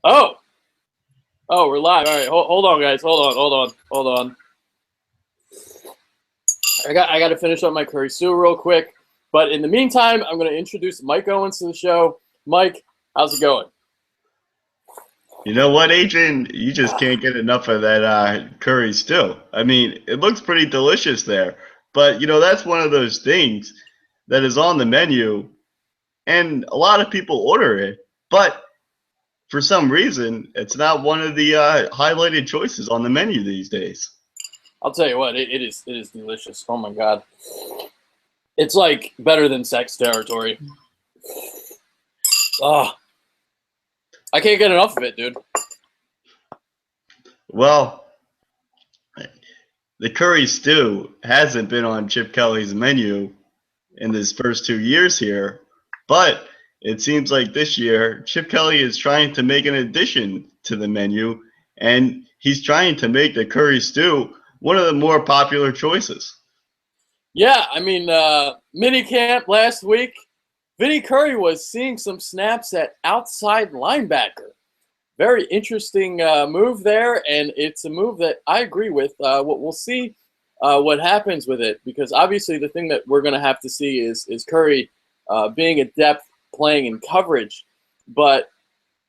Oh, oh, we're live. All right, hold on, guys. Hold on. I got to finish up my curry stew real quick. But in the meantime, I'm going to introduce Mike Owens to the show. Mike, how's it going? You know what, Adrian? You just can't get enough of that curry stew. I mean, it looks pretty delicious there, but that's one of those things that is on the menu, and a lot of people order it, but for some reason, it's not one of the highlighted choices on the menu these days. I'll tell you what, it is delicious. Oh my god, it's like better than sex territory. Oh, I can't get enough of it, dude. Well, the curry stew hasn't been on Chip Kelly's menu in his first 2 years here, but it seems like this year Chip Kelly is trying to make an addition to the menu, and he's trying to make the curry stew one of the more popular choices. Yeah, I mean, mini camp last week, Vinny Curry was seeing some snaps at outside linebacker. Very interesting move there, and it's a move that I agree with. We'll see what happens with it, because obviously the thing that we're going to have to see is Curry being adept playing in coverage, but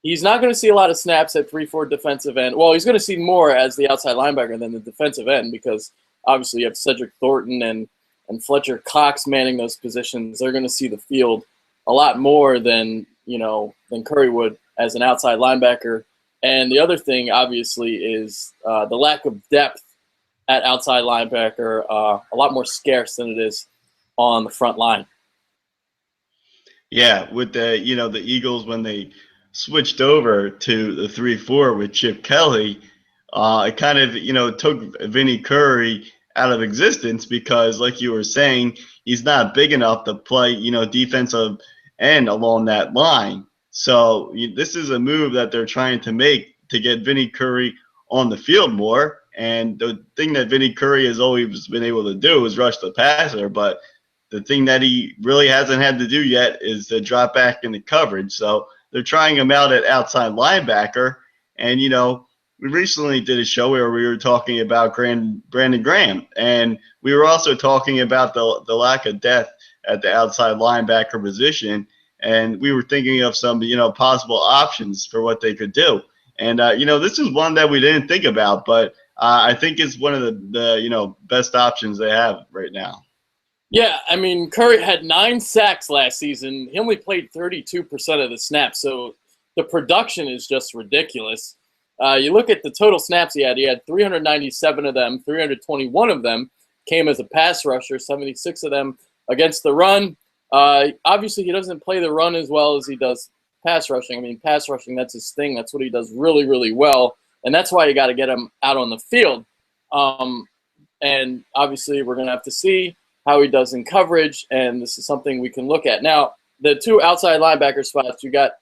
he's not going to see a lot of snaps at 3-4 defensive end. Well, he's going to see more as the outside linebacker than the defensive end, because obviously you have Cedric Thornton and Fletcher Cox manning those positions. They're going to see the field a lot more than Curry would as an outside linebacker. And the other thing, obviously, is the lack of depth at outside linebacker, a lot more scarce than it is on the front line. Yeah, with the Eagles when they switched over to the 3-4 with Chip Kelly, it kind of took Vinny Curry out of existence because, like you were saying, he's not big enough to play defensive end along that line. So this is a move that they're trying to make to get Vinny Curry on the field more. And the thing that Vinny Curry has always been able to do is rush the passer, but the thing that he really hasn't had to do yet is to drop back into coverage. So they're trying him out at outside linebacker. And, we recently did a show where we were talking about Brandon Graham. And we were also talking about the lack of depth at the outside linebacker position. And we were thinking of some, possible options for what they could do. And, this is one that we didn't think about, but I think it's one of the best options they have right now. Yeah, I mean, Curry had 9 sacks last season. He only played 32% of the snaps, so the production is just ridiculous. You look at the total snaps he had 397 of them, 321 of them came as a pass rusher, 76 of them against the run. Obviously, he doesn't play the run as well as he does pass rushing. I mean, pass rushing, that's his thing. That's what he does really, really well, and that's why you got to get him out on the field. And obviously, we're going to have to see how he does in coverage, and this is something we can look at. Now, the 2 outside linebacker spots, you got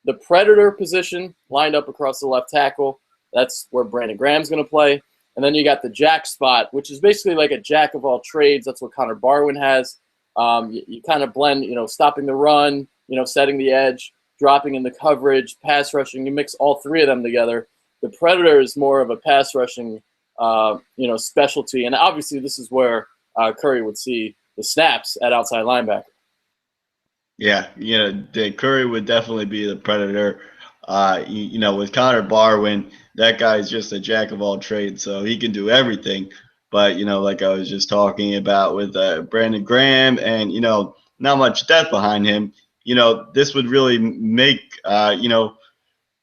the predator position lined up across the left tackle. That's where Brandon Graham's going to play. And then you got the jack spot, which is basically like a jack of all trades. That's what Connor Barwin has. You kind of blend, stopping the run, setting the edge, dropping in the coverage, pass rushing. You mix all 3 of them together. The predator is more of a pass rushing, specialty. And obviously this is where Curry would see the snaps at outside linebacker. Yeah, Curry would definitely be the predator. With Connor Barwin, that guy's just a jack of all trades, so he can do everything. But like I was just talking about with Brandon Graham, and not much depth behind him. This would really make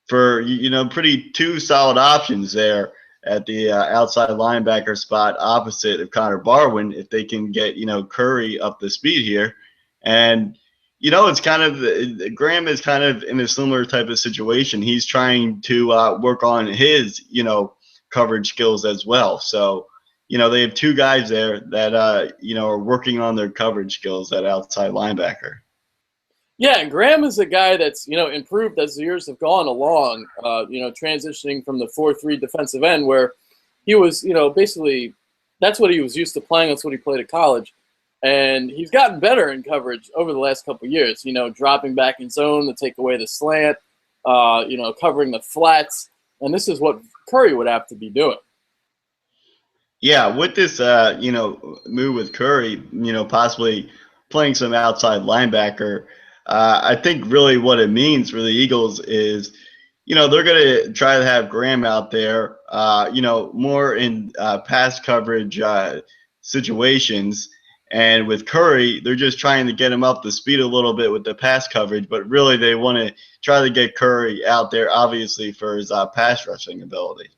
for pretty 2 solid options there at the outside linebacker spot opposite of Connor Barwin if they can get Curry up the speed here. And it's kind of Graham is kind of in a similar type of situation. He's trying to work on his coverage skills as well. So they have 2 guys there that are working on their coverage skills at outside linebacker. Yeah, and Graham is a guy that's improved as the years have gone along. Transitioning from the 4-3 defensive end, where he was basically that's what he was used to playing. That's what he played at college, and he's gotten better in coverage over the last couple of years. Dropping back in zone to take away the slant, covering the flats, and this is what Curry would have to be doing. Yeah, with this, move with Curry, possibly playing some outside linebacker, I think really what it means for the Eagles is, they're going to try to have Graham out there, more in pass coverage situations. And with Curry, they're just trying to get him up to speed a little bit with the pass coverage, but really they want to try to get Curry out there, obviously, for his pass rushing ability.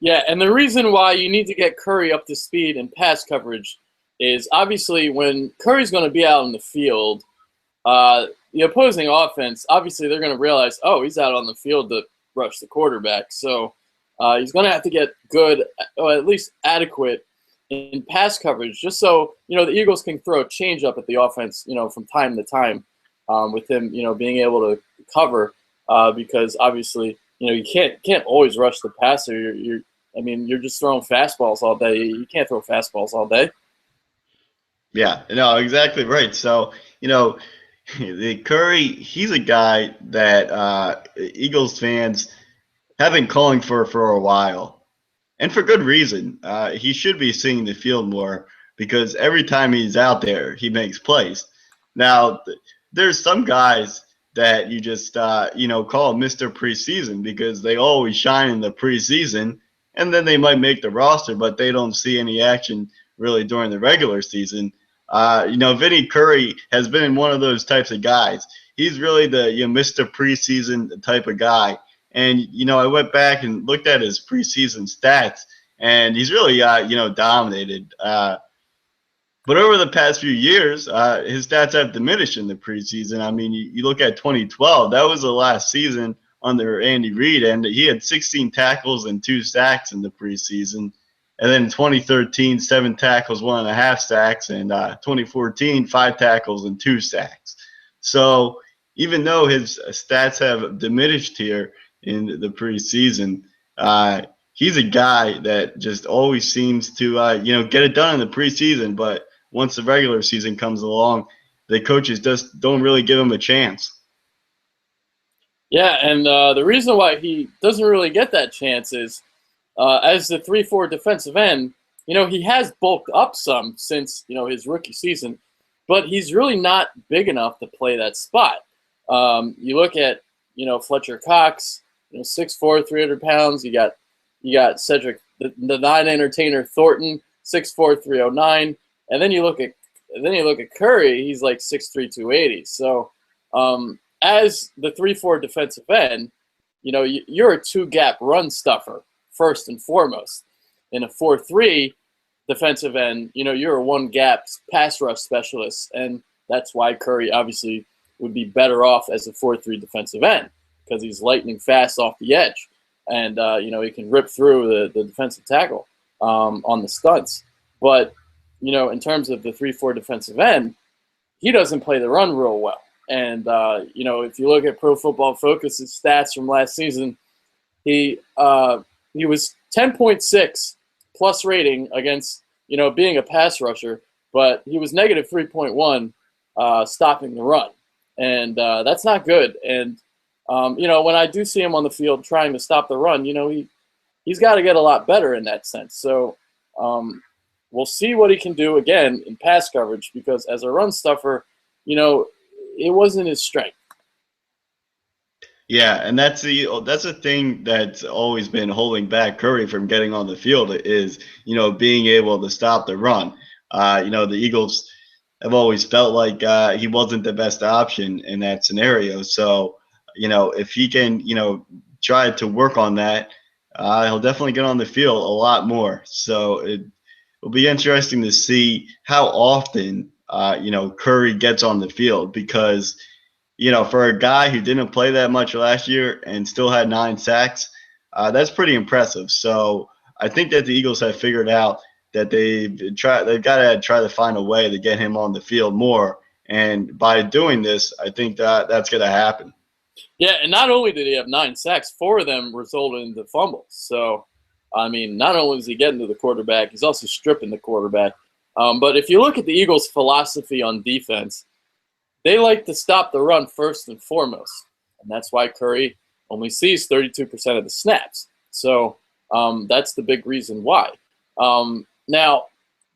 Yeah, and the reason why you need to get Curry up to speed in pass coverage is obviously when Curry's going to be out in the field, the opposing offense, obviously they're going to realize, oh, he's out on the field to rush the quarterback. So he's going to have to get good, or at least adequate in pass coverage, just so, the Eagles can throw a change up at the offense, from time to time with him, being able to cover because obviously, you can't always rush the passer. You're just throwing fastballs all day. You can't throw fastballs all day. Yeah, no, exactly right. So, the Curry, he's a guy that Eagles fans have been calling for a while, and for good reason. He should be seeing the field more because every time he's out there, he makes plays. Now, there's some guys that you just call Mr. Preseason because they always shine in the preseason, and then they might make the roster, but they don't see any action really during the regular season. Vinny Curry has been one of those types of guys. He's really the Mr. Preseason type of guy. And I went back and looked at his preseason stats, and he's really dominated. But over the past few years, his stats have diminished in the preseason. I mean, you look at 2012, that was the last season under Andy Reid, and he had 16 tackles and 2 sacks in the preseason. And then in 2013, 7 tackles, 1.5 sacks, and 2014, 5 tackles and 2 sacks. So even though his stats have diminished here in the preseason, he's a guy that just always seems to get it done in the preseason. But once the regular season comes along, the coaches just don't really give him a chance. Yeah, and the reason why he doesn't really get that chance is as the 3-4 defensive end, he has bulked up some since, his rookie season, but he's really not big enough to play that spot. You look at, Fletcher Cox, 6'4", 300 pounds. You got Cedric, the non-entertainer Thornton, 6'4", 309. And then you look at Curry, he's like 6'3", 280. So as the 3-4 defensive end, you're a 2-gap run stuffer first and foremost. In a 4-3 defensive end, you're a 1-gap pass rush specialist, and that's why Curry obviously would be better off as a 4-3 defensive end because he's lightning fast off the edge, and he can rip through the defensive tackle on the stunts. But in terms of the 3-4 defensive end, he doesn't play the run real well. And if you look at Pro Football Focus's stats from last season, he was 10.6 plus rating against being a pass rusher, but he was negative 3.1 stopping the run, and that's not good. And when I do see him on the field trying to stop the run, he's got to get a lot better in that sense. So we'll see what he can do again in pass coverage because as a run stuffer, it wasn't his strength. Yeah, and that's the thing that's always been holding back Curry from getting on the field is being able to stop the run. The Eagles have always felt like he wasn't the best option in that scenario. So if he can try to work on that, he'll definitely get on the field a lot more. So it will be interesting to see how often Curry gets on the field because. For a guy who didn't play that much last year and still had 9 sacks, that's pretty impressive. So I think that the Eagles have figured out that they've got to try to find a way to get him on the field more. And by doing this, I think that's going to happen. Yeah, and not only did he have 9 sacks, 4 of them resulted in the fumbles. So, not only is he getting to the quarterback, he's also stripping the quarterback. But if you look at the Eagles' philosophy on defense, they like to stop the run first and foremost, and that's why Curry only sees 32% of the snaps. So that's the big reason why. Now,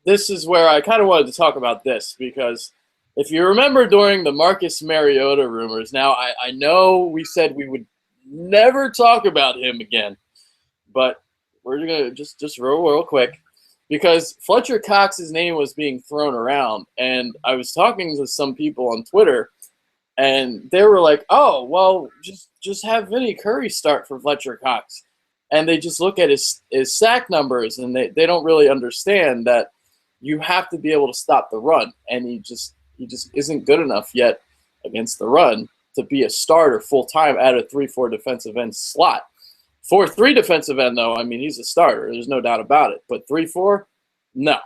this is where I kind of wanted to talk about this, because if you remember during the Marcus Mariota rumors, now I know we said we would never talk about him again, but we're going to just real quick, because Fletcher Cox's name was being thrown around, and I was talking to some people on Twitter, and they were like, "Oh, well, just have Vinny Curry start for Fletcher Cox," and they just look at his sack numbers, and they don't really understand that you have to be able to stop the run, and he just isn't good enough yet against the run to be a starter full time at a 3-4 defensive end slot. 4-3 defensive end, though, I mean, he's a starter. There's no doubt about it. But 3-4, no.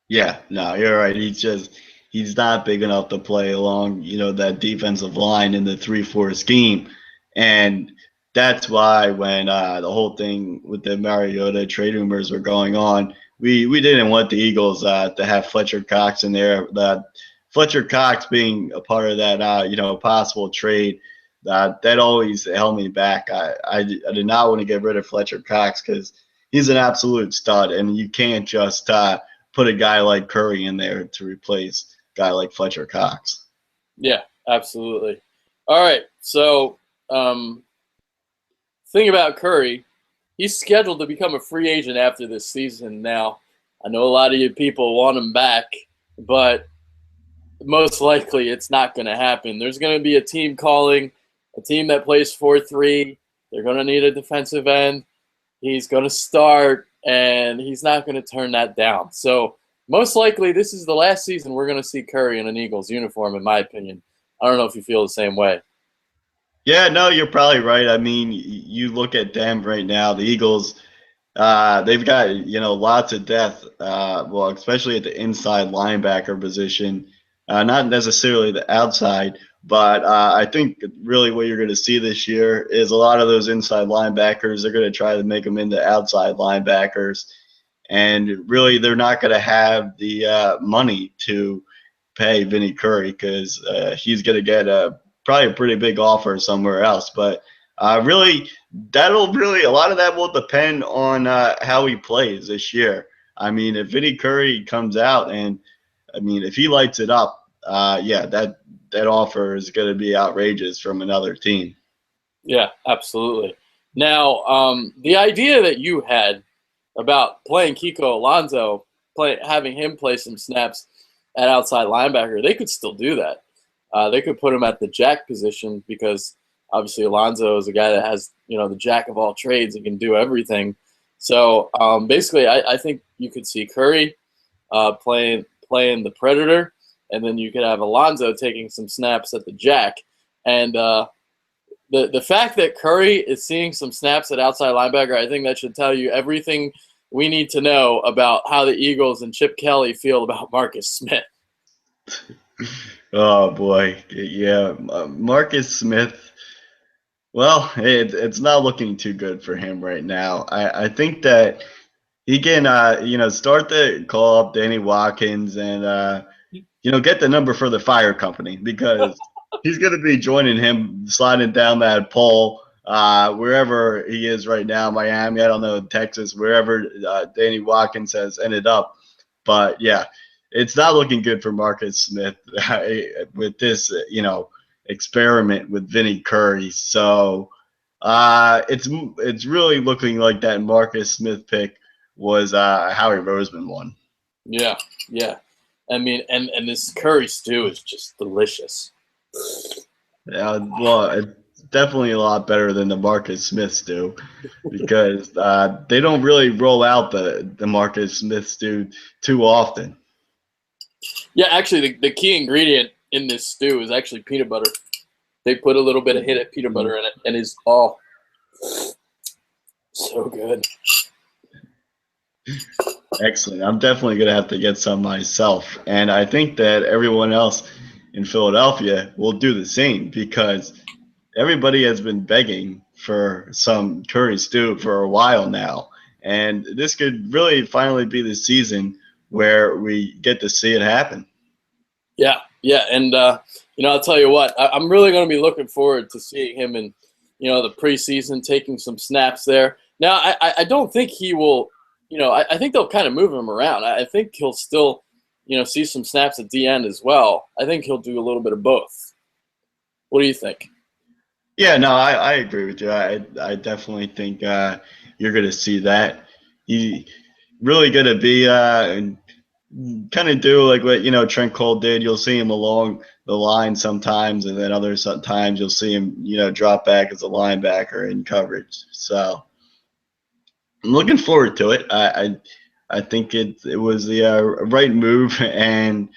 Yeah, no, you're right. He's not big enough to play along, that defensive line in the 3-4 scheme. And that's why when the whole thing with the Mariota trade rumors were going on, we didn't want the Eagles to have Fletcher Cox in there. That Fletcher Cox being a part of that, possible trade, that always held me back. I did not want to get rid of Fletcher Cox because he's an absolute stud, and you can't just put a guy like Curry in there to replace a guy like Fletcher Cox. Yeah, absolutely. All right, so thing about Curry, he's scheduled to become a free agent after this season. Now, I know a lot of you people want him back, but most likely it's not going to happen. There's going to be a team calling, a team that plays 4-3. They're going to need a defensive end. He's going to start, and he's not going to turn that down. So most likely this is the last season we're going to see Curry in an Eagles uniform, in my opinion. I don't know if you feel the same way. Yeah, no, you're probably right. I mean, you look at them right now, the Eagles, they've got, lots of depth, well, especially at the inside linebacker position, not necessarily the outside, but I think really what you're going to see this year is a lot of those inside linebackers, they're going to try to make them into outside linebackers, and really they're not going to have the money to pay Vinny Curry because he's going to get probably a pretty big offer somewhere else. But really, a lot of that will depend on how he plays this year. I mean, if Vinny Curry comes out and, if he lights it up, that offer is going to be outrageous from another team. Yeah, absolutely. Now, the idea that you had about playing Kiko Alonso, having him play some snaps at outside linebacker, they could still do that. They could put him at the jack position because obviously Alonso is a guy that has, the jack of all trades and can do everything. So basically, I think you could see Curry playing the Predator, and then you could have Alonso taking some snaps at the jack. And the fact that Curry is seeing some snaps at outside linebacker, I think that should tell you everything we need to know about how the Eagles and Chip Kelly feel about Marcus Smith. Oh boy, yeah, Marcus Smith. Well, it's not looking too good for him right now. I think that he can, start to call up Danny Watkins and, get the number for the fire company because he's going to be joining him, sliding down that pole wherever he is right now, Miami, I don't know, Texas, wherever Danny Watkins has ended up. But, yeah, it's not looking good for Marcus Smith with this, experiment with Vinny Curry. So it's really looking like that Marcus Smith pick was Howie Roseman one. Yeah. I mean, and this curry stew is just delicious. Yeah, well, it's definitely a lot better than the Marcus Smith stew because they don't really roll out the Marcus Smith stew too often. Yeah, actually, the key ingredient in this stew is actually peanut butter. They put a little bit of hit of peanut butter in it, and it's so good. Excellent. I'm definitely going to have to get some myself. And I think that everyone else in Philadelphia will do the same because everybody has been begging for some curry stew for a while now. And this could really finally be the season where we get to see it happen. Yeah. And, I'll tell you what, I'm really going to be looking forward to seeing him in the preseason, taking some snaps there. Now, I don't think he will, I think they'll kind of move him around. I think he'll still, see some snaps at the end as well. I think he'll do a little bit of both. What do you think? Yeah, no, I agree with you. I definitely think you're going to see that. He really going to be and kind of do like what Trent Cole did. You'll see him along the line sometimes, and then other sometimes you'll see him drop back as a linebacker in coverage. So I'm looking forward to it. I think it was the right move. And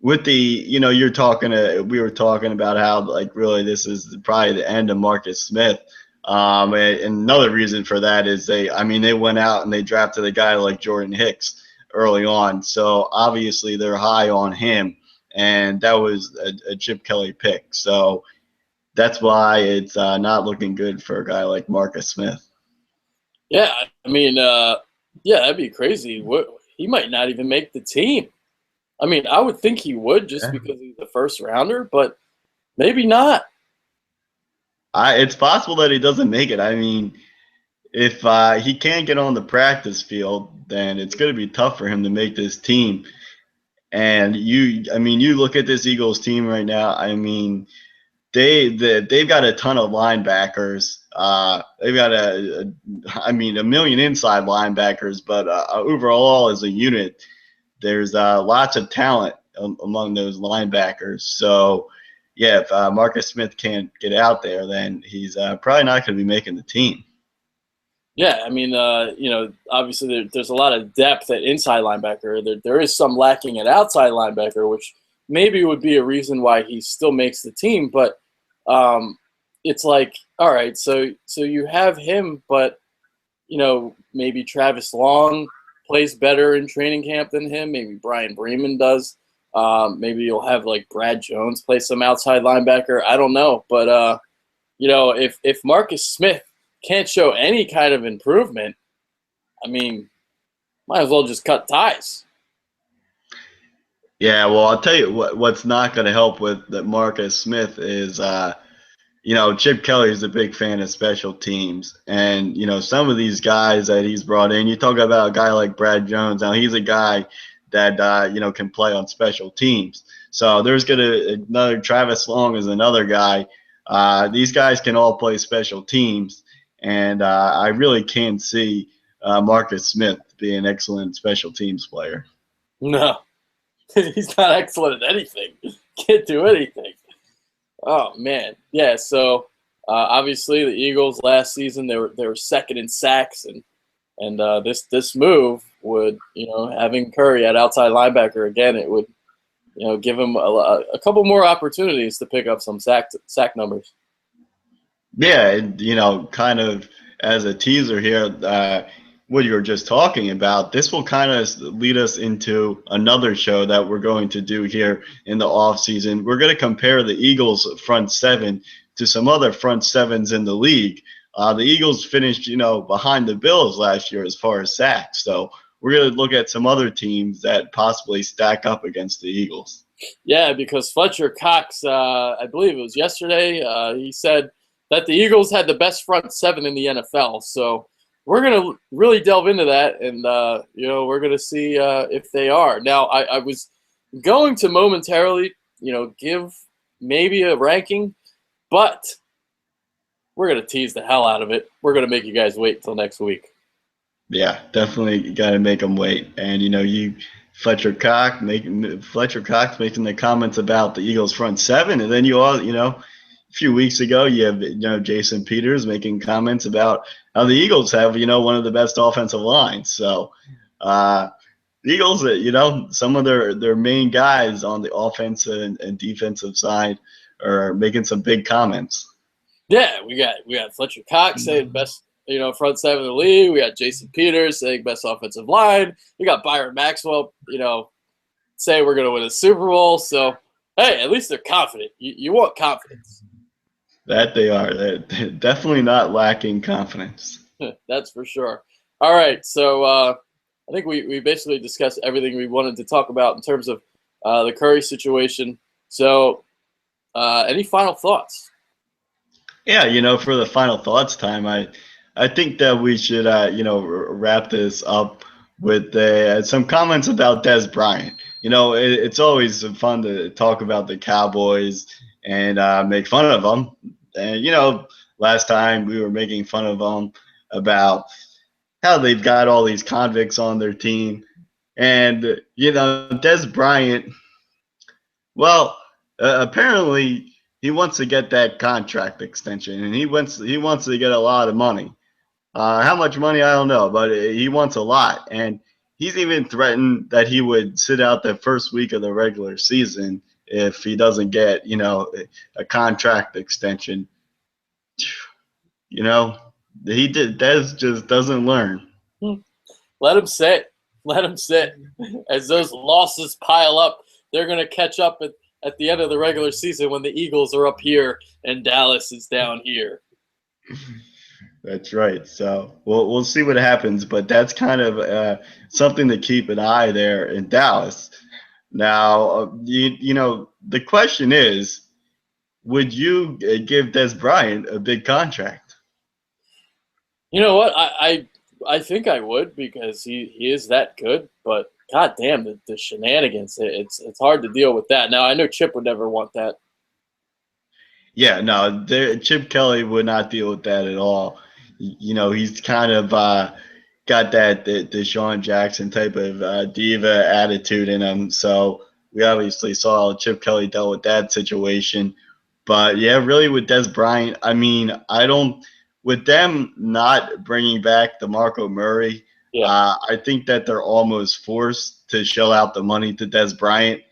with the we were talking about how like really this is probably the end of Marcus Smith. And another reason for that is they went out and they drafted a guy like Jordan Hicks early on, so obviously they're high on him, and that was a Chip Kelly pick. So that's why it's not looking good for a guy like Marcus Smith. Yeah, yeah, that'd be crazy. He might not even make the team. I would think he would just because he's the first rounder, but maybe not. It's possible that he doesn't make it. If he can't get on the practice field, then it's going to be tough for him to make this team. And you look at this Eagles team right now. They've got a ton of linebackers. They've got a million inside linebackers, but overall as a unit, there's lots of talent among those linebackers. So, yeah, if Marcus Smith can't get out there, then he's probably not going to be making the team. Yeah, obviously there's a lot of depth at inside linebacker. There is some lacking at outside linebacker, which maybe would be a reason why he still makes the team. But it's like, all right, so you have him, but maybe Travis Long plays better in training camp than him. Maybe Brian Breeman does. Maybe you'll have like Brad Jones play some outside linebacker. I don't know, but if Marcus Smith can't show any kind of improvement, might as well just cut ties. Yeah, well, I'll tell you what's not going to help with Marcus Smith is, Chip Kelly is a big fan of special teams. And, some of these guys that he's brought in, you talk about a guy like Brad Jones. Now, he's a guy that, can play on special teams. So there's another Travis Long is another guy. These guys can all play special teams. And I really can't see Marcus Smith being an excellent special teams player. No, he's not excellent at anything. Can't do anything. Oh man, yeah. So obviously the Eagles last season they were second in sacks, and this move would having Curry at outside linebacker again, it would give him a couple more opportunities to pick up some sack numbers. Yeah, and, kind of as a teaser here, what you were just talking about, this will kind of lead us into another show that we're going to do here in the off season. We're going to compare the Eagles front seven to some other front sevens in the league. The Eagles finished, behind the Bills last year as far as sacks. So we're going to look at some other teams that possibly stack up against the Eagles. Yeah, because Fletcher Cox, I believe it was yesterday, he said that the Eagles had the best front seven in the NFL. So we're going to really delve into that, and, we're going to see if they are. Now, I was going to momentarily, give maybe a ranking, but we're going to tease the hell out of it. We're going to make you guys wait until next week. Yeah, definitely got to make them wait. And, Fletcher Cox making the comments about the Eagles front seven, and then a few weeks ago you have Jason Peters making comments about how the Eagles have one of the best offensive lines. So the Eagles, some of their main guys on the offensive and defensive side are making some big comments. Yeah, we got Fletcher Cox saying best front seven in the league. We got Jason Peters saying best offensive line. We got Byron Maxwell, say we're going to win a Super Bowl. So, hey, at least they're confident. You want confidence. That they are. They're definitely not lacking confidence. That's for sure. All right, so I think we basically discussed everything we wanted to talk about in terms of the Curry situation. So any final thoughts? Yeah, for the final thoughts time, I think that we should wrap this up with some comments about Des Bryant. It's always fun to talk about the Cowboys and make fun of them. And last time we were making fun of them about how they've got all these convicts on their team, and Des Bryant. Well, apparently he wants to get that contract extension, and he wants to get a lot of money. How much money I don't know, but he wants a lot, and he's even threatened that he would sit out the first week of the regular season if he doesn't get a contract extension. You know, he did. Des just doesn't learn. Let him sit. Let him sit. As those losses pile up, they're going to catch up at the end of the regular season when the Eagles are up here and Dallas is down here. That's right. So we'll see what happens, but that's kind of something to keep an eye there in Dallas. Now, the question is, would you give Des Bryant a big contract? You know what? I think I would because he is that good. But god damn the shenanigans. It's hard to deal with that. Now I know Chip would never want that. Yeah, no, Chip Kelly would not deal with that at all. He's kind of got that the Deshaun Jackson type of diva attitude in him. So we obviously saw Chip Kelly dealt with that situation. But yeah, really with Des Bryant, I mean, I don't with them not bringing back DeMarco Murray. Yeah. I think that they're almost forced to shell out the money to Des Bryant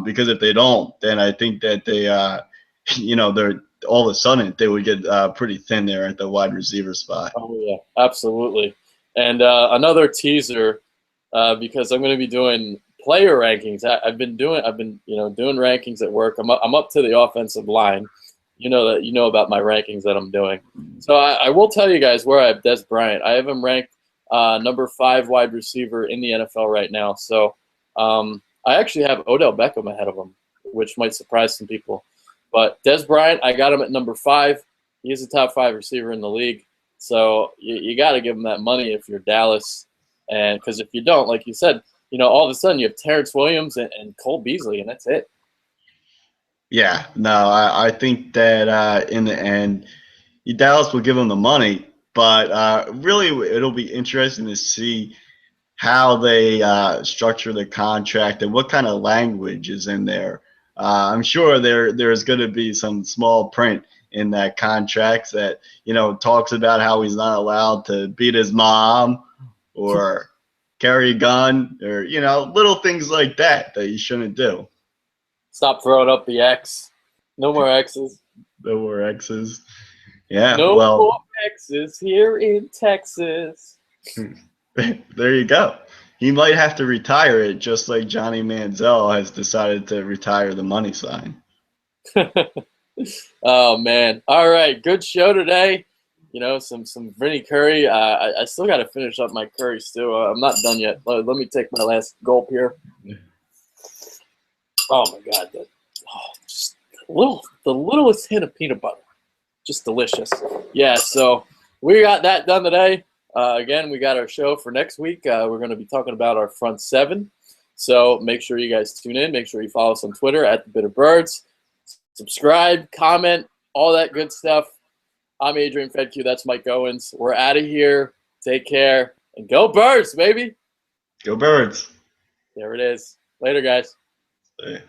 because if they don't, then I think that they they're all of a sudden they would get pretty thin there at the wide receiver spot. Oh yeah, absolutely. And another teaser because I'm going to be doing player rankings. I've been doing doing rankings at work. I'm up to the offensive line. You know about my rankings that I'm doing. So I will tell you guys where I have Des Bryant. I have him ranked number 5 wide receiver in the NFL right now. So I actually have Odell Beckham ahead of him, which might surprise some people. But Des Bryant, I got him at number 5. He's a top 5 receiver in the league. So you got to give him that money if you're Dallas. And because if you don't, like you said, all of a sudden you have Terrence Williams and Cole Beasley, and that's it. Yeah, no, I think that in the end, Dallas will give him the money, but really it'll be interesting to see how they structure the contract and what kind of language is in there. I'm sure there's going to be some small print in that contract that talks about how he's not allowed to beat his mom or carry a gun or little things like that you shouldn't do. Stop throwing up the X. No more X's. No more X's. Yeah, No well, more X's here in Texas. there you go. He might have to retire it just like Johnny Manziel has decided to retire the money sign. Oh man! All right, good show today. Some Vinny Curry. I still got to finish up my curry stew. I'm not done yet. Let me take my last gulp here. Oh my god, just the littlest hint of peanut butter, just delicious. Yeah, so we got that done today. Again, we got our show for next week. We're going to be talking about our front 7. So make sure you guys tune in. Make sure you follow us on Twitter at the Bitter Birds. Subscribe, comment, all that good stuff. I'm Adrian Fedke. That's Mike Owens. We're out of here. Take care. And go Birds, baby. Go Birds. There it is. Later, guys. Yeah.